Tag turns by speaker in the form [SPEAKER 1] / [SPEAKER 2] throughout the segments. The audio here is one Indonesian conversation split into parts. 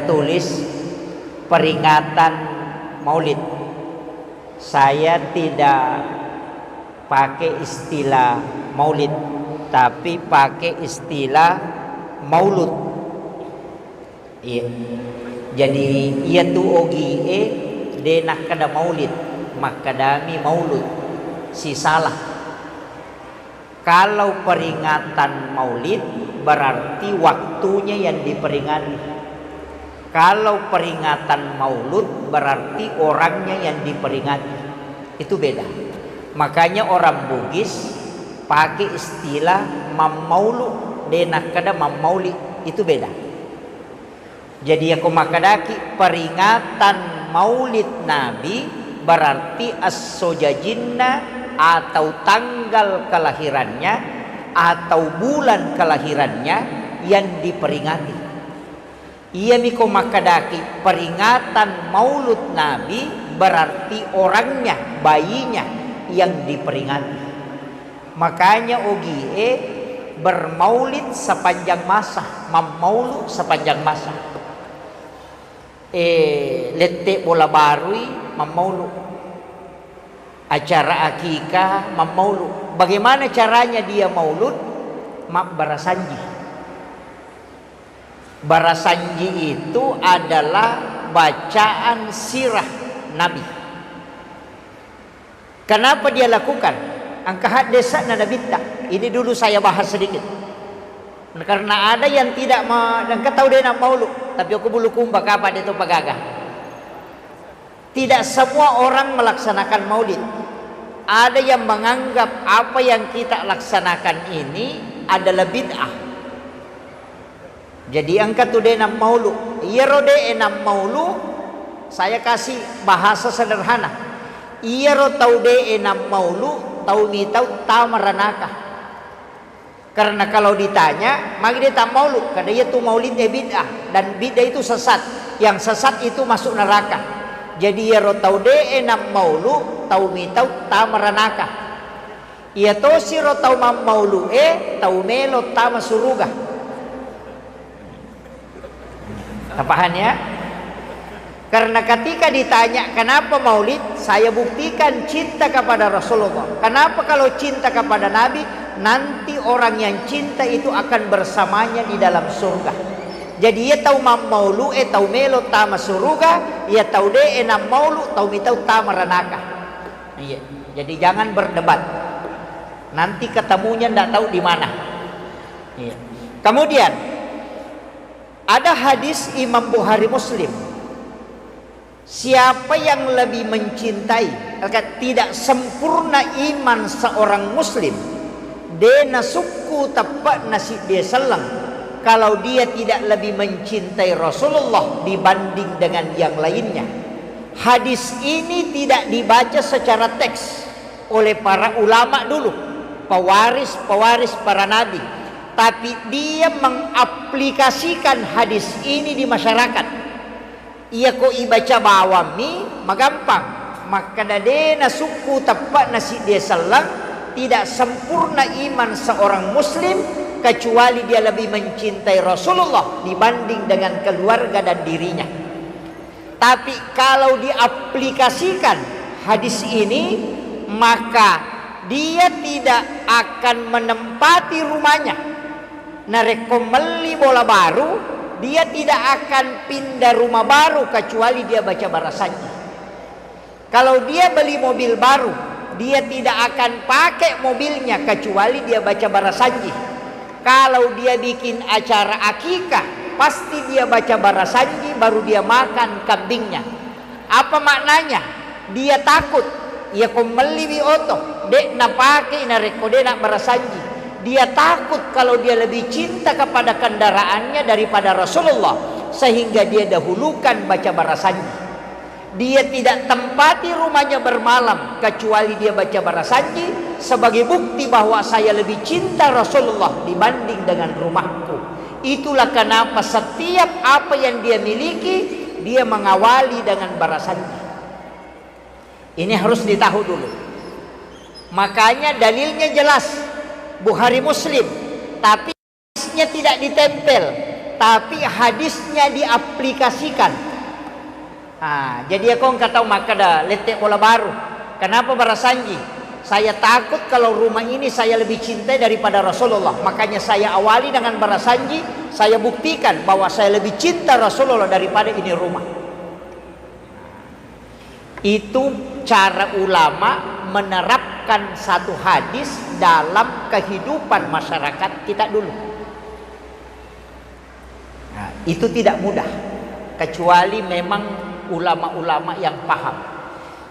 [SPEAKER 1] tertulis peringatan Maulid. Saya tidak pakai istilah Maulid, tapi pakai istilah Maulud. Iya. Jadi ia tu ogi denah kada Maulid, makadami Maulud. Si salah. Kalau peringatan Maulid berarti waktunya yang diperingati. Kalau peringatan Maulud berarti orangnya yang diperingati. Itu beda. Makanya orang Bugis pakai istilah Mammaulu denah kada Mammauli. Itu beda. Jadi aku makadaki peringatan Maulid Nabi berarti as-sojajinna atau tanggal kelahirannya atau bulan kelahirannya yang diperingati. Ia miko makadaki peringatan Maulud Nabi berarti orangnya, bayinya yang diperingati. Makanya ogie bermaulid sepanjang masa, mammaulu sepanjang masa. Lete bola barui mammaulu. Acara akikah mammaulu. Bagaimana caranya dia maulud? Barasanji. Barasanji itu adalah bacaan sirah Nabi. Kenapa dia lakukan? Angka desa nadabita. Ini dulu saya bahas sedikit. Karena ada yang tidak engkau tahu dia nak maulud, tapi aku bulu kumba kapan itu pagagah. Tidak semua orang melaksanakan maulid. Ada yang menganggap apa yang kita laksanakan ini adalah bid'ah. Jadi angkat tu denam maulu. Ia rode enam maulu. Saya kasih bahasa sederhana. Ia ro tau de enam maulu, tau ni tau tamaranaka. Karena kalau ditanya, maka dia tak maulu. Karena ia tu maulidnya bid'ah dan bid'ah itu sesat. Yang sesat itu masuk neraka. Jadi ya rotau de enam maulu tau mitau tamaranaka. Ia to si rotau mam maulu tau melo tama suruga. Tapahan ya? Karena ketika ditanya kenapa maulid, saya buktikan cinta kepada Rasulullah. Kenapa kalau cinta kepada Nabi, nanti orang yang cinta itu akan bersamanya di dalam surga. Jadi ia tahu mam maulu tahu melo tama suruga, ia tahu de enam maulu tahu mitau tama ranaka. Iya. Jadi jangan berdebat. Nanti ketemunya ndak tahu di mana. Iya. Kemudian ada hadis Imam Bukhari Muslim. Siapa yang lebih mencintai, tidak sempurna iman seorang muslim, dena suku tepat nasib dia selang. Kalau dia tidak lebih mencintai Rasulullah dibanding dengan yang lainnya. Hadis ini tidak dibaca secara teks oleh para ulama dulu, pewaris para nabi, tapi dia mengaplikasikan hadis ini di masyarakat. Ia ko ibaca bawami magampang, maka dadena suku tepat nasi dia selang. Tidak sempurna iman seorang muslim kecuali dia lebih mencintai Rasulullah dibanding dengan keluarga dan dirinya. Tapi kalau diaplikasikan hadis ini, maka dia tidak akan menempati rumahnya. Narekomeli bola baru, dia tidak akan pindah rumah baru kecuali dia baca barasanji. Kalau dia beli mobil baru, dia tidak akan pakai mobilnya kecuali dia baca barasanji. Kalau dia bikin acara akikah, pasti dia baca barasanji baru dia makan kambingnya. Apa maknanya? Dia takut. Ia komeli oto, dek na pakai na rekode nak barasanji. Dia takut kalau dia lebih cinta kepada kendaraannya daripada Rasulullah, sehingga dia dahulukan baca barasanji. Dia tidak tempati rumahnya bermalam kecuali dia baca barasanji sebagai bukti bahwa saya lebih cinta Rasulullah dibanding dengan rumahku. Itulah kenapa setiap apa yang dia miliki dia mengawali dengan barasanji. Ini harus ditahu dulu. Makanya dalilnya jelas, Bukhari Muslim, tapi hadisnya tidak ditempel. tapi hadisnya diaplikasikan. Jadi aku kata maka dah letek bola baru. Kenapa barasanji? Saya takut kalau rumah ini saya lebih cintai daripada Rasulullah. Makanya saya awali dengan barasanji, saya buktikan bahwa saya lebih cinta Rasulullah daripada ini rumah. Itu cara ulama menerapkan satu hadis dalam kehidupan masyarakat kita dulu. Itu tidak mudah, kecuali memang ulama-ulama yang paham.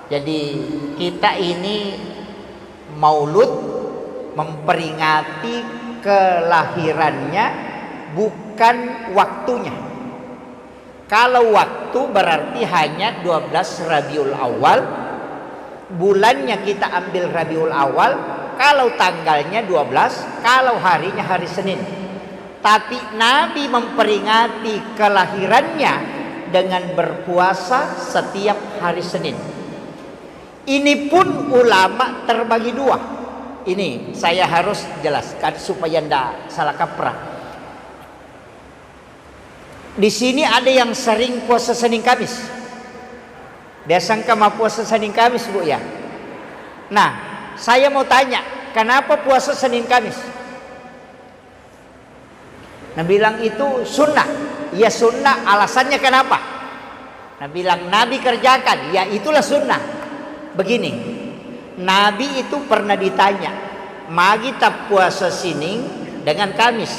[SPEAKER 1] Jadi kita ini Maulud memperingati kelahirannya, bukan waktunya. Kalau waktu berarti hanya 12 Rabiul Awal, bulannya kita ambil Rabiul Awal, kalau tanggalnya 12, kalau harinya hari Senin. Tapi Nabi memperingati kelahirannya dengan berpuasa setiap hari Senin. Ini pun ulama terbagi dua. Ini saya harus jelaskan supaya tidak salah kaprah. Di sini ada yang sering puasa Senin Kamis. Dia sangka mau puasa Senin Kamis, Bu ya. Nah, saya mau tanya, kenapa puasa Senin Kamis? Nah, bilang itu sunnah. Ya sunnah, alasannya kenapa? Nah, bilang Nabi kerjakan. Ya itulah sunnah. Begini, Nabi itu pernah ditanya, magi tak puasa Senin dengan Kamis.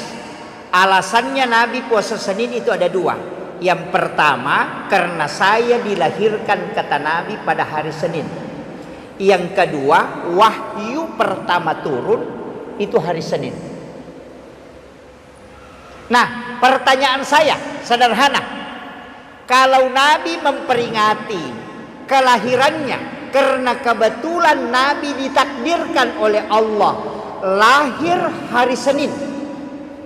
[SPEAKER 1] Alasannya Nabi puasa Senin itu ada dua. Yang pertama, karena saya dilahirkan, kata Nabi, pada hari Senin. Yang kedua, wahyu pertama turun itu hari Senin. Nah, pertanyaan saya sederhana. Kalau Nabi memperingati kelahirannya karena kebetulan Nabi ditakdirkan oleh Allah lahir hari Senin,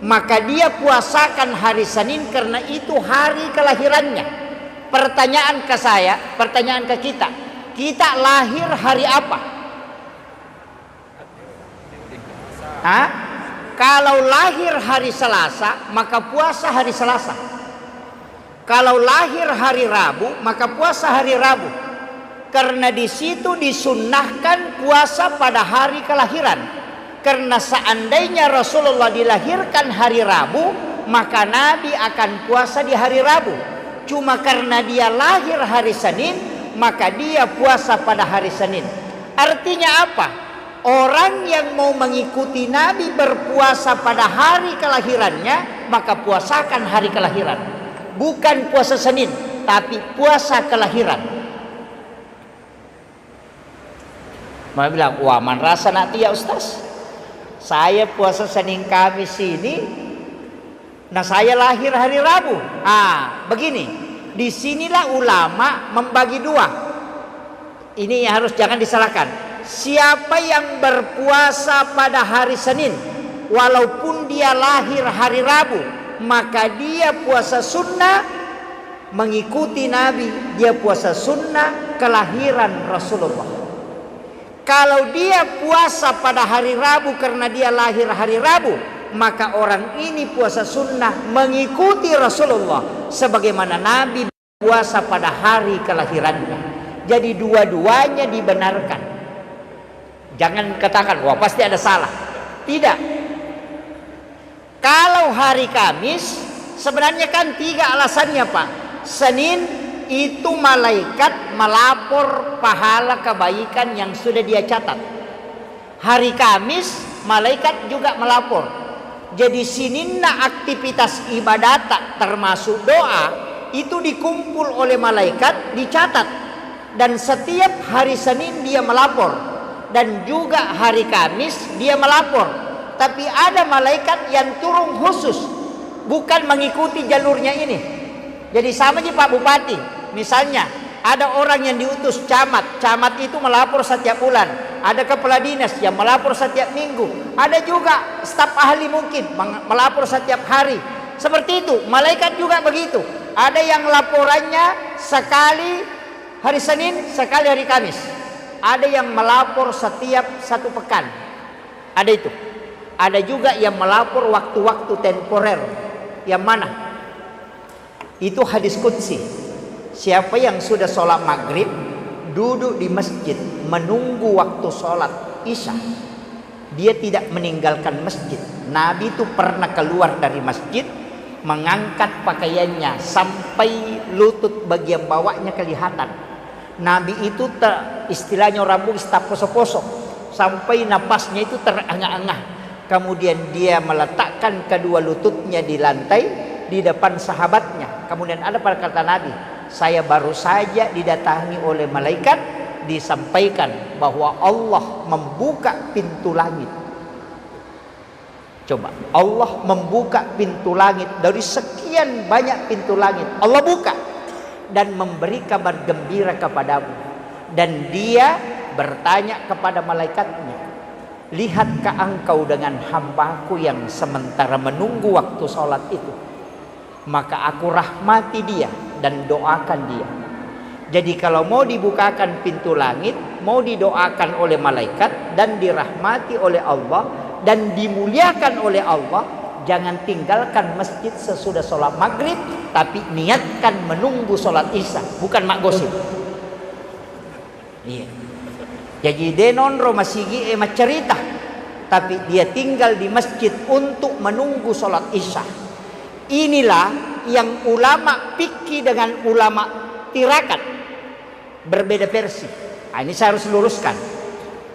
[SPEAKER 1] maka dia puasakan hari Senin karena itu hari kelahirannya. Pertanyaan ke saya, pertanyaan ke kita, kita lahir hari apa? Kalau lahir hari Selasa, maka puasa hari Selasa. Kalau lahir hari Rabu, maka puasa hari Rabu. Karena di situ disunnahkan puasa pada hari kelahiran. Karena seandainya Rasulullah dilahirkan hari Rabu, maka Nabi akan puasa di hari Rabu. Cuma karena dia lahir hari Senin, maka dia puasa pada hari Senin. Artinya apa? Orang yang mau mengikuti Nabi berpuasa pada hari kelahirannya, maka puasakan hari kelahiran. Bukan puasa Senin, tapi puasa kelahiran. Mama bilang, wah man rasa nanti ya Ustaz, saya puasa Senin Kamis ini, nah saya lahir hari Rabu. Begini, disinilah ulama membagi dua. Ini harus jangan disalahkan. Siapa yang berpuasa pada hari Senin, walaupun dia lahir hari Rabu, maka dia puasa sunnah mengikuti Nabi. Dia puasa sunnah kelahiran Rasulullah. Kalau dia puasa pada hari Rabu karena dia lahir hari Rabu, maka orang ini puasa sunnah mengikuti Rasulullah sebagaimana Nabi puasa pada hari kelahirannya. Jadi dua-duanya dibenarkan. Jangan katakan, wah pasti ada salah. Tidak. Kalau hari Kamis, sebenarnya kan tiga alasannya Pak. Senin itu malaikat melapor pahala kebaikan yang sudah dia catat. Hari Kamis malaikat juga melapor. Jadi sininna aktivitas ibadat termasuk doa itu dikumpul oleh malaikat, dicatat. Dan setiap hari Senin dia melapor. Dan juga hari Kamis dia melapor. Tapi ada malaikat yang turun khusus, bukan mengikuti jalurnya ini. Jadi sama aja Pak Bupati. Misalnya ada orang yang diutus camat, camat itu melapor setiap bulan. Ada kepala dinas yang melapor setiap minggu. Ada juga staf ahli mungkin melapor setiap hari. Seperti itu, malaikat juga begitu. Ada yang laporannya sekali hari Senin, sekali hari Kamis. Ada yang melapor setiap satu pekan. Ada itu. Ada juga yang melapor waktu-waktu temporer. Yang mana? Itu hadis qudsi. Siapa yang sudah sholat maghrib duduk di masjid menunggu waktu sholat isya, dia tidak meninggalkan masjid. Nabi itu pernah keluar dari masjid mengangkat pakaiannya sampai lutut bagian bawahnya kelihatan. Nabi itu istilahnya orang Bugis tak poso-poso sampai napasnya itu terengah-engah. Kemudian dia meletakkan kedua lututnya di lantai di depan sahabatnya. Kemudian ada pada kata Nabi, saya baru saja didatangi oleh malaikat, disampaikan bahwa Allah membuka pintu langit. Coba, Allah membuka pintu langit dari sekian banyak pintu langit. Allah buka dan memberi kabar gembira kepadamu. Dan dia bertanya kepada malaikatnya, lihatkah engkau dengan hambaku yang sementara menunggu waktu sholat itu? Maka aku rahmati dia dan doakan dia. Jadi kalau mau dibukakan pintu langit, mau didoakan oleh malaikat dan dirahmati oleh Allah dan dimuliakan oleh Allah, jangan tinggalkan masjid sesudah sholat maghrib, tapi niatkan menunggu sholat isya, bukan mak gosip. Iya. Jadi denon romasigi emat cerita, tapi dia tinggal di masjid untuk menunggu sholat isya. Inilah yang ulama fikih dengan ulama tirakat berbeda versi. Nah, ini saya harus luruskan.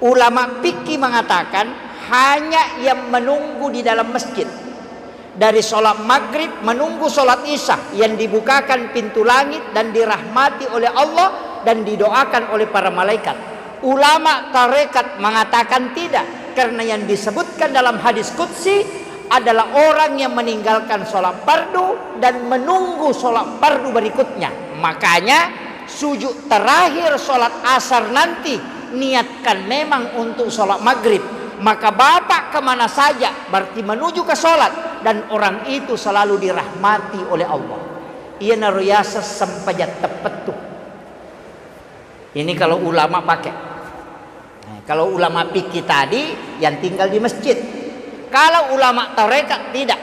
[SPEAKER 1] Ulama fikih mengatakan hanya yang menunggu di dalam masjid dari sholat maghrib menunggu sholat isya yang dibukakan pintu langit dan dirahmati oleh Allah dan didoakan oleh para malaikat. Ulama tarekat mengatakan tidak, karena yang disebutkan dalam hadis qudsi adalah orang yang meninggalkan sholat fardu dan menunggu sholat fardu berikutnya. Makanya sujud terakhir sholat asar nanti niatkan memang untuk sholat maghrib. Maka bapak kemana saja berarti menuju ke sholat, dan orang itu selalu dirahmati oleh Allah. Ia naruyasa sampajat tepetu. Ini kalau ulama pakai. Nah, kalau ulama fikih tadi yang tinggal di masjid. Kalau ulama tarekat tidak,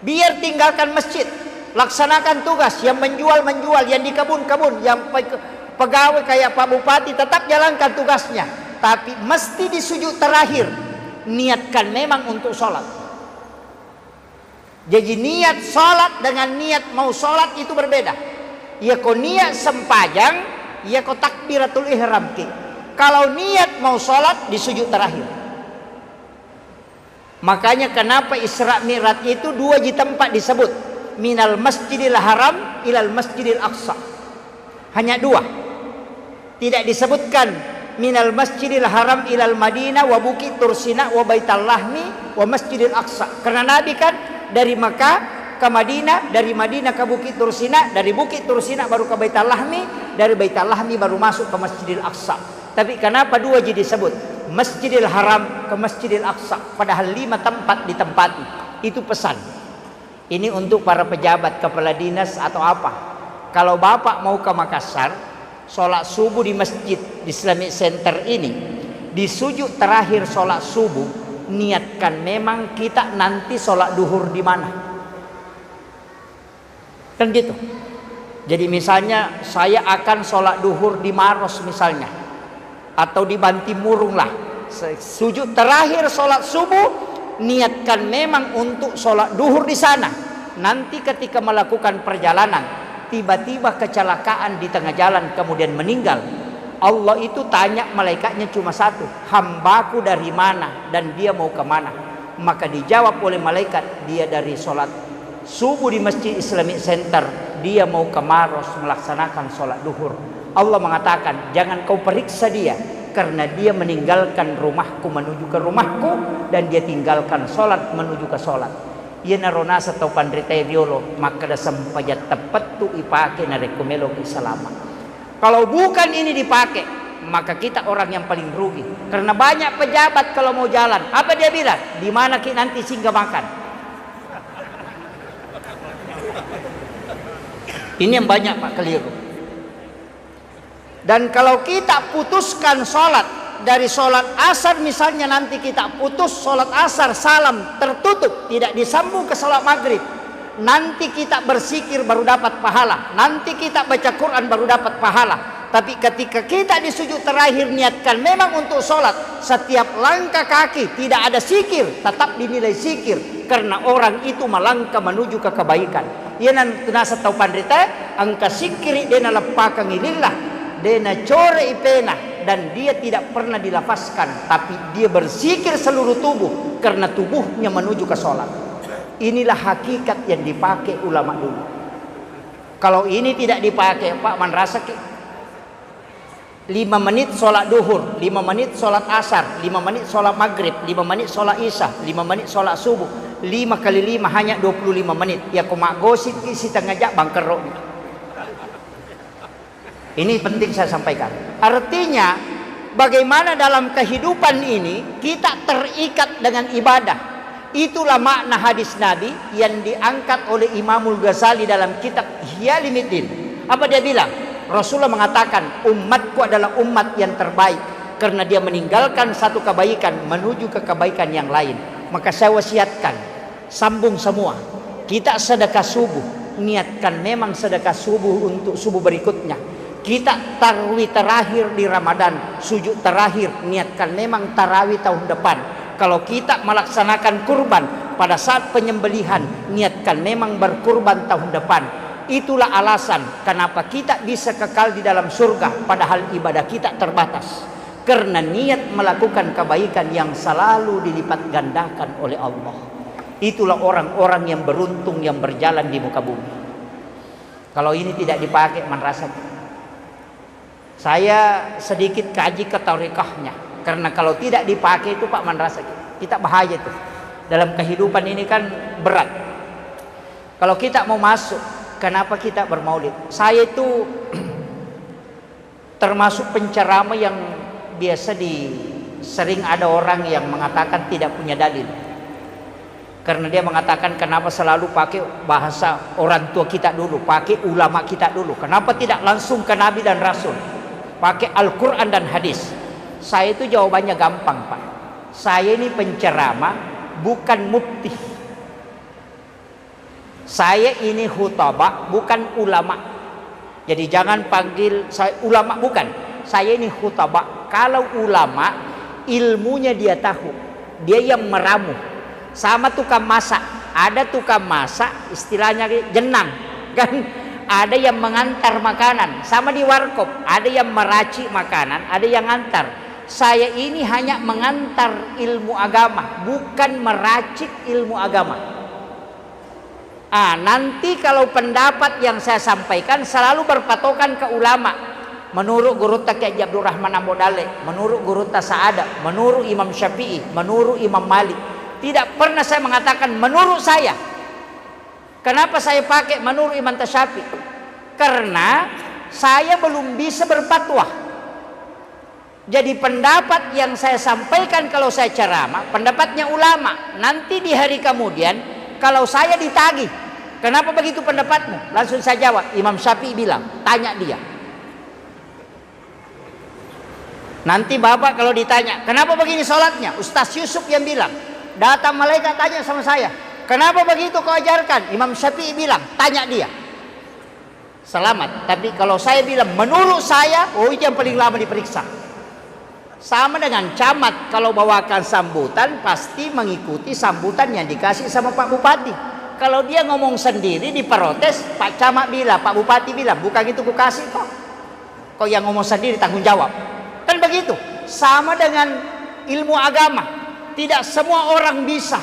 [SPEAKER 1] biar tinggalkan masjid, laksanakan tugas. Yang menjual, yang di kebun, yang pegawai kayak Pak Bupati tetap jalankan tugasnya, tapi mesti di sujud terakhir niatkan memang untuk sholat. Jadi niat sholat dengan niat mau sholat itu berbeda. Ya kau niat sempajang, ya kau takbiratul ihram ki. Kalau niat mau sholat di sujud terakhir. Makanya kenapa Isra Mi'raj itu dua di tempat disebut, minal masjidil haram ilal masjidil aqsa. Hanya dua. Tidak disebutkan minal masjidil haram ilal Madinah wa Bukit Tursina wa Baital Lahmi wa Masjidil Aqsa. Karena Nabi kan dari Makkah ke Madinah, dari Madinah ke Bukit Tursina, dari Bukit Tursina baru ke Baital Lahmi, dari Baital Lahmi baru masuk ke Masjidil Aqsa. Tapi kenapa dua jadi disebut? Masjidil Haram ke Masjidil Aqsa, padahal 5 tempat ditempati. Itu pesan. Ini untuk para pejabat, kepala dinas atau apa. Kalau bapak mau ke Makassar, sholat subuh di masjid di Islamic Center ini, di sujud terakhir sholat subuh, niatkan memang kita nanti sholat duhur di mana. Kan gitu. Jadi misalnya saya akan sholat duhur di Maros misalnya, atau di Bantimurung lah. Sujud terakhir sholat subuh, niatkan memang untuk sholat duhur di sana. Nanti ketika melakukan perjalanan, tiba-tiba kecelakaan di tengah jalan kemudian meninggal, Allah itu tanya malaikatnya cuma satu, hambaku dari mana dan dia mau kemana? Maka dijawab oleh malaikat, dia dari sholat subuh di Masjid Islamic Center, dia mau ke Maros melaksanakan sholat duhur. Allah mengatakan, jangan kau periksa dia, karena dia meninggalkan rumahku menuju ke rumahku, dan dia tinggalkan sholat menuju ke sholat. Ia narona atau pandrita violo, maka da sampajat tepat tu ipake na rekomelo selama. Kalau bukan ini dipakai, maka kita orang yang paling rugi. Karena banyak pejabat kalau mau jalan, apa dia bilang? Di mana ki nanti singgah makan? Ini yang banyak Pak keliru. Dan kalau kita putuskan sholat dari sholat asar misalnya, nanti kita putus sholat asar, salam tertutup, tidak disambung ke sholat maghrib, nanti kita berzikir baru dapat pahala, nanti kita baca Quran baru dapat pahala. Tapi ketika kita di sujud terakhir niatkan memang untuk sholat, setiap langkah kaki tidak ada zikir, tetap dinilai zikir, karena orang itu melangkah menuju ke kebaikan. Yanan tunasa tau pandrita angka zikri dena lepakang ilillah, dena core ipena, dan dia tidak pernah dilafazkan, tapi dia berzikir seluruh tubuh karena tubuhnya menuju ke sholat. Inilah hakikat yang dipakai ulama dulu. Kalau ini tidak dipakai, Pak Man rasa 5 menit sholat duhur, 5 menit sholat asar, 5 menit sholat maghrib, 5 menit sholat isya, 5 menit sholat subuh, 5 kali 5 hanya 25 menit. Ya kumak gosip isi tengah bang kerok. Ini penting saya sampaikan. Artinya bagaimana dalam kehidupan ini kita terikat dengan ibadah. Itulah makna hadis Nabi yang diangkat oleh Imamul Ghazali dalam kitab Ihya Ulumuddin. Apa dia bilang? Rasulullah mengatakan umatku adalah umat yang terbaik karena dia meninggalkan satu kebaikan menuju ke kebaikan yang lain. Maka saya wasiatkan, sambung semua. Kita sedekah subuh, niatkan memang sedekah subuh untuk subuh berikutnya. Kita tarawih terakhir di Ramadan, sujud terakhir, niatkan memang tarawih tahun depan. Kalau kita melaksanakan kurban pada saat penyembelihan, niatkan memang berkurban tahun depan. Itulah alasan kenapa kita bisa kekal di dalam surga padahal ibadah kita terbatas. Karena niat melakukan kebaikan yang selalu dilipat gandakan oleh Allah. Itulah orang-orang yang beruntung yang berjalan di muka bumi. Kalau ini tidak dipakai, man rasa. Saya sedikit kaji ketarikahnya. Karena kalau tidak dipakai itu Pak man rasa kita bahaya tuh. Dalam kehidupan ini kan berat. Kalau kita mau masuk, kenapa kita bermaulid? Saya itu termasuk penceramah yang biasa sering ada orang yang mengatakan tidak punya dalil. Karena dia mengatakan kenapa selalu pakai bahasa orang tua kita dulu, pakai ulama kita dulu. Kenapa tidak langsung ke Nabi dan Rasul? Pakai Al-Quran dan hadis. Saya itu jawabannya gampang Pak. Saya ini penceramah, bukan mufti. Saya ini khutbah, bukan ulama. Jadi jangan panggil saya ulama, bukan. Saya ini khutbah. Kalau ulama, ilmunya dia tahu. Dia yang meramu. Sama tukang masak. Ada tukang masak, istilahnya jenang. Kan ada yang mengantar makanan. Sama di warkop. Ada yang meracik makanan, ada yang antar. Saya ini hanya mengantar ilmu agama, bukan meracik ilmu agama. Nanti kalau pendapat yang saya sampaikan selalu berpatokan ke ulama. Menurut guru Kiai Abdul Rahman Ambodale, menurut guru Sa'ada, menurut Imam Syafi'i, menurut Imam Malik. Tidak pernah saya mengatakan menurut saya. Kenapa saya pakai menurut Imam Syafi'i? Karena saya belum bisa berfatwa. Jadi pendapat yang saya sampaikan kalau saya ceramah, pendapatnya ulama. Nanti di hari kemudian kalau saya ditagih, kenapa begitu pendapatmu? Langsung saya jawab, Imam Syafi'i bilang, tanya dia. Nanti Bapak kalau ditanya, kenapa begini sholatnya? Ustaz Yusuf yang bilang. Datang malaikat tanya sama saya, kenapa begitu kau ajarkan? Imam Syafi'i bilang, tanya dia. Selamat. Tapi kalau saya bilang, menurut saya, itu yang paling lama diperiksa. Sama dengan camat, kalau bawakan sambutan pasti mengikuti sambutan yang dikasih sama Pak Bupati. Kalau dia ngomong sendiri diprotes, Pak Camat bilang, Pak Bupati bilang, bukan itu ku kasih kok. Kok yang ngomong sendiri tanggung jawab. Kan begitu. Sama dengan ilmu agama. Tidak semua orang bisa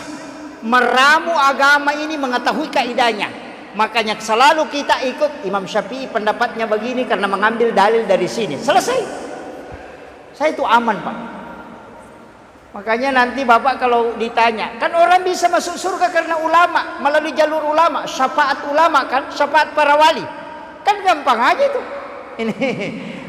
[SPEAKER 1] meramu agama ini, mengetahui kaidahnya. Makanya selalu kita ikut Imam Syafi'i pendapatnya begini karena mengambil dalil dari sini. Selesai. Saya itu aman Pak. Makanya nanti Bapak kalau ditanya, kan orang bisa masuk surga karena ulama, melalui jalur ulama, syafaat ulama kan, syafaat para wali. Kan gampang aja itu. Ini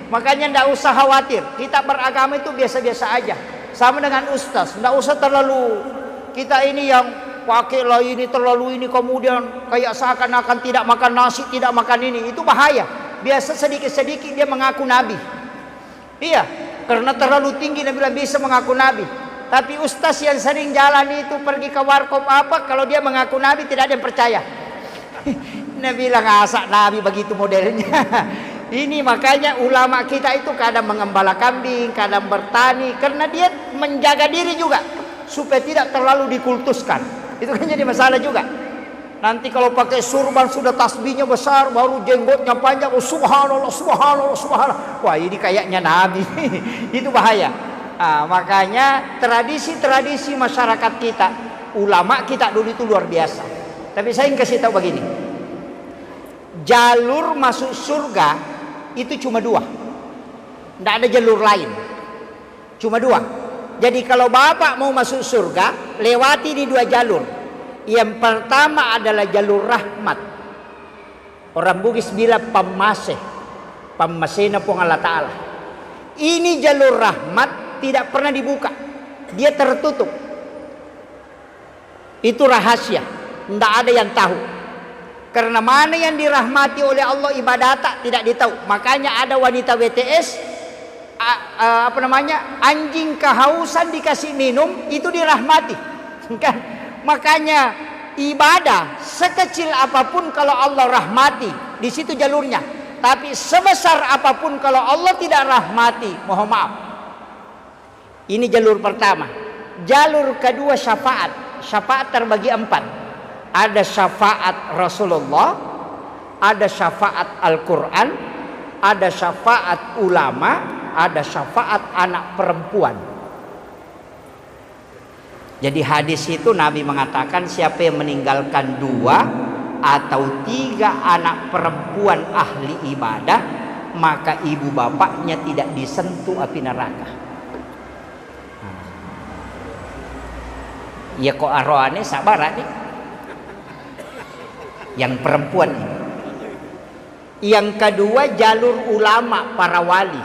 [SPEAKER 1] makanya tidak usah khawatir. Kita beragama itu biasa-biasa aja. Sama dengan ustaz, tidak usah terlalu kita ini yang pakai lah ini terlalu ini kemudian kayak seakan-akan tidak makan nasi, tidak makan ini. Itu bahaya. Biasa sedikit-sedikit dia mengaku nabi. Iya. Karena terlalu tinggi Nabi bilang bisa mengaku Nabi. Tapi ustaz yang sering jalan itu pergi ke warkop apa, kalau dia mengaku Nabi tidak ada yang percaya. Nabi bilang asak Nabi begitu modelnya. Ini makanya ulama kita itu kadang mengembala kambing, kadang bertani, karena dia menjaga diri juga supaya tidak terlalu dikultuskan. Itu kan jadi masalah juga. Nanti kalau pakai surban sudah tasbihnya besar, baru jenggotnya panjang, oh subhanallah, subhanallah, subhanallah. Wah, ini kayaknya Nabi. Itu bahaya. Makanya tradisi-tradisi masyarakat kita, ulama kita dulu itu luar biasa. Tapi saya ingin kasih tahu begini, jalur masuk surga itu cuma dua, tidak ada jalur lain, cuma dua. Jadi kalau Bapak mau masuk surga, lewati di dua jalur. Yang pertama adalah jalur rahmat. Orang Bugis bilang pamasena pun Allah Ta'ala. Ini jalur rahmat tidak pernah dibuka, dia tertutup. Itu rahasia, tidak ada yang tahu. Karena mana yang dirahmati oleh Allah ibadat tidak ditahu. Makanya ada wanita WTS, anjing kehausan dikasih minum itu dirahmati. Kan? Makanya ibadah sekecil apapun kalau Allah rahmati, di situ jalurnya. Tapi sebesar apapun kalau Allah tidak rahmati, mohon maaf. Ini jalur pertama. Jalur kedua syafaat. Syafaat terbagi 4. Ada syafaat Rasulullah, ada syafaat Al-Quran, ada syafaat ulama, ada syafaat anak perempuan. Jadi hadis itu Nabi mengatakan siapa yang meninggalkan 2 atau 3 anak perempuan ahli ibadah, maka ibu bapaknya tidak disentuh api neraka. Ya kok arwahnya sabar nih. Yang perempuan ini. Yang kedua jalur ulama para wali.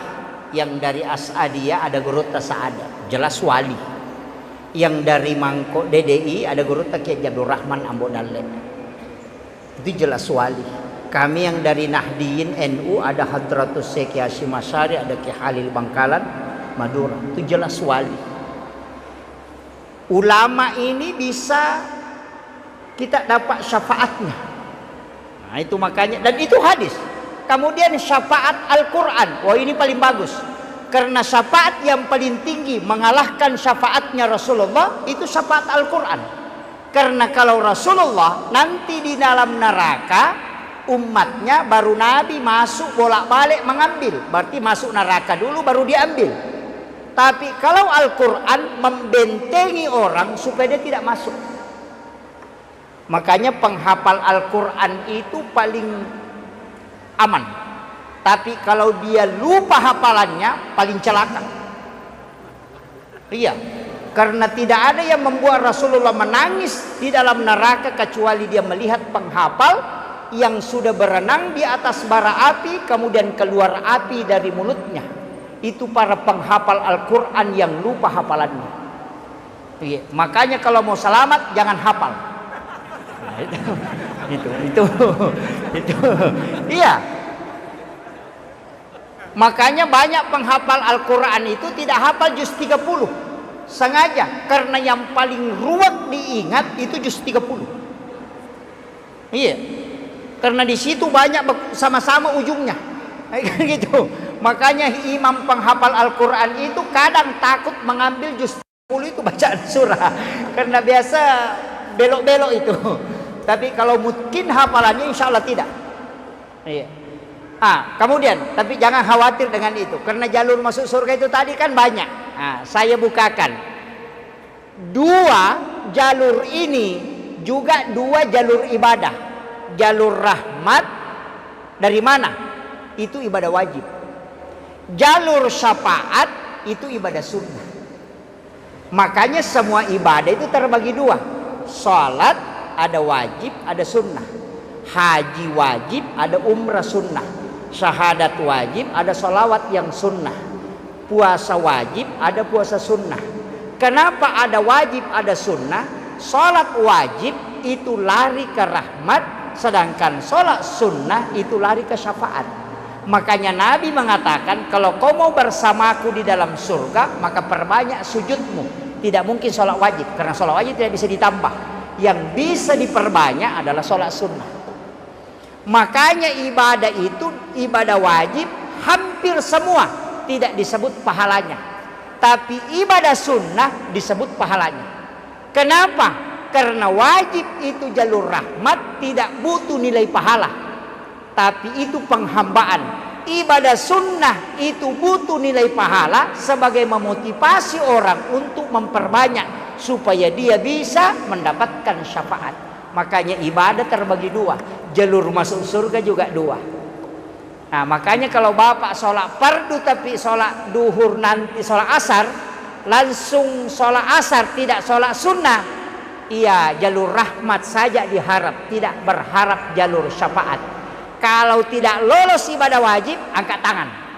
[SPEAKER 1] Yang dari As'adiyah ada Gurutta Sa'adat, jelas wali. Yang dari Mangko DDI ada Gurutta Kiai Abdul Rahman Ambo Dalle, itu jelas wali. Kami yang dari Nahdiyin NU ada Hadratus Syekh Hashim Asy'ari, ada Ki Halil Bangkalan Madura, itu jelas wali. Ulama ini bisa kita dapat syafaatnya. Nah itu makanya, dan itu hadis. Kemudian syafaat Al-Quran, wah ini paling bagus. Karena syafaat yang paling tinggi mengalahkan syafaatnya Rasulullah itu syafaat Al-Quran. Karena kalau Rasulullah nanti di dalam neraka, umatnya baru Nabi masuk bolak-balik mengambil. Berarti masuk neraka dulu baru diambil. Tapi kalau Al-Quran membentengi orang supaya dia tidak masuk. Makanya penghafal Al-Quran itu paling aman. Tapi kalau dia lupa hafalannya paling celaka. Iya. Karena tidak ada yang membuat Rasulullah menangis di dalam neraka kecuali dia melihat penghafal yang sudah berenang di atas bara api kemudian keluar api dari mulutnya. Itu para penghafal Al-Quran yang lupa hafalannya. Iya. Makanya kalau mau selamat jangan hafal. Itu iya. Makanya banyak penghafal Al-Quran itu tidak hafal juz 30 sengaja, karena yang paling ruwet diingat itu juz 30. Iya. Karena di situ banyak sama-sama ujungnya. Kayak gitu. Makanya imam penghafal Al-Quran itu kadang takut mengambil juz 10 itu bacaan surah, karena biasa belok-belok itu. Tapi kalau mungkin hafalannya insya Allah tidak. Iya. Kemudian, tapi jangan khawatir dengan itu, karena jalur masuk surga itu tadi kan banyak. Saya bukakan 2 jalur ini juga 2 jalur ibadah. Jalur rahmat dari mana? Itu ibadah wajib. Jalur syafaat itu ibadah sunnah. Makanya semua ibadah itu terbagi 2. Salat ada wajib, ada sunnah. Haji wajib, ada umrah sunnah. Syahadat wajib, ada sholawat yang sunnah. Puasa wajib, ada puasa sunnah. Kenapa ada wajib, ada sunnah? Sholat wajib itu lari ke rahmat, sedangkan sholat sunnah itu lari ke syafaat. Makanya Nabi mengatakan, kalau kau mau bersamaku di dalam surga, maka perbanyak sujudmu. Tidak mungkin sholat wajib, karena sholat wajib tidak bisa ditambah. Yang bisa diperbanyak adalah sholat sunnah. Makanya ibadah itu, ibadah wajib hampir semua tidak disebut pahalanya, tapi ibadah sunnah disebut pahalanya. Kenapa? Karena wajib itu jalur rahmat, tidak butuh nilai pahala, tapi itu penghambaan. Ibadah sunnah itu butuh nilai pahala sebagai memotivasi orang untuk memperbanyak supaya dia bisa mendapatkan syafaat. Makanya ibadah terbagi dua, jalur masuk surga juga dua. Nah, makanya kalau bapak sholat fardu tapi sholat duhur nanti sholat asar, langsung sholat asar tidak sholat sunnah, iya, jalur rahmat saja diharap, tidak berharap jalur syafaat. Kalau tidak lolos ibadah wajib, angkat tangan.